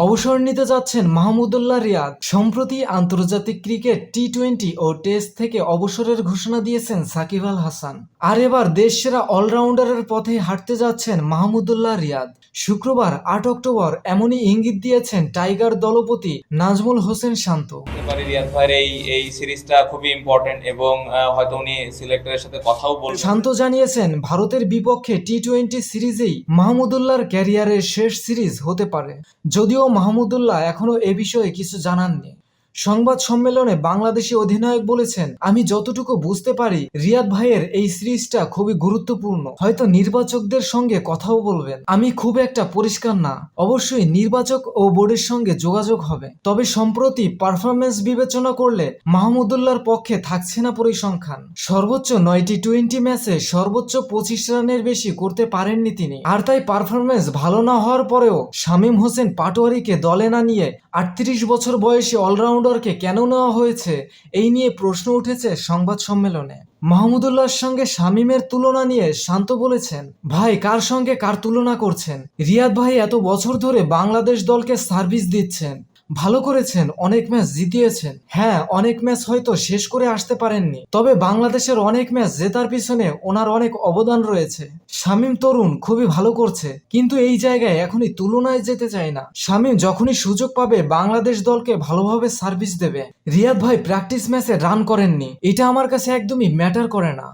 অবসর নিতে যাচ্ছেন মাহমুদুল্লাহ রিয়াদ। সম্প্রতি আন্তর্জাতিক ক্রিকেট টি-20 ও টেস্ট থেকে অবসরের ঘোষণা দিয়েছেন সাকিব আল হাসান। আর এবার দেশসেরা অলরাউন্ডারের পথে হাঁটতে যাচ্ছেন মাহমুদুল্লাহ রিয়াদ। শুক্রবার ৮ অক্টোবর এমনই ইঙ্গিত দিয়েছেন টাইগার দলপতি নাজমুল হোসেন শান্ত। এবারে রিয়াদ ভাইয়ের এই সিরিজটা খুবই ইম্পর্টেন্ট এবং হয়তো উনি সিলেক্টরের সাথে কথাও বলবেন। শান্ত জানিয়েছেন ভারতের বিপক্ষে টি-20 সিরিজেই মাহমুদুল্লাহর ক্যারিয়ারের শেষ সিরিজ হতে পারে। যদিও মাহমুদুল্লাহ এখনো এ বিষয়ে কিছু জানাননি। সংবাদ সম্মেলনে বাংলাদেশি অধিনায়ক বলেছেন, আমি যতটুকু বুঝতে পারি রিয়াদ ভাইয়ের এই সিরিজটা খুবই গুরুত্বপূর্ণ। হয়তো নির্বাচকদের সঙ্গে কথাও বলবেন। আমি খুব একটা পরিষ্কার না। অবশ্যই নির্বাচক ও বোর্ডের সঙ্গে যোগাযোগ হবে। তবে সম্প্রতি পারফরমেন্স বিবেচনা করলে মাহমুদুল্লাহর পক্ষে থাকছে না পরিসংখ্যান। সর্বোচ্চ 9টি টি-20 ম্যাচে সর্বোচ্চ 25 রানের বেশি করতে পারেননি তিনি। আর তাই পারফরমেন্স ভালো না হওয়ার পরেও শামীম হোসেন পাটোয়ারিকে দলে না নিয়ে 38 বছর বয়সী অলরাউন্ডারকে কেন নেওয়া হয়েছে, এই নিয়ে প্রশ্ন উঠেছে সংবাদ সম্মেলনে। মাহমুদুল্লাহর সঙ্গে শামীমের তুলনা নিয়ে শান্ত বলেছেন, ভাই কার সঙ্গে কার তুলনা করছেন? রিয়াদ ভাই এত বছর ধরে বাংলাদেশ দলকে সার্ভিস দিচ্ছেন। ভালো করেছেন, অনেক ম্যাচ জিতিয়েছেন। হ্যাঁ, অনেক ম্যাচ হয়তো শেষ করে আসতে পারেননি, তবে বাংলাদেশের অনেক ম্যাচ জেতার পিছনে ওনার অনেক অবদান রয়েছে। শামীম তরুণ, খুবই ভালো করছে, কিন্তু এই জায়গায় এখনই তুলনায় যেতে চায় না। শামীম যখনই সুযোগ পাবে বাংলাদেশ দলকে ভালোভাবে সার্ভিস দেবে। রিয়াদ ভাই প্র্যাকটিস ম্যাচে রান করেননি, এটা আমার কাছে একদমই ম্যাটার করে না।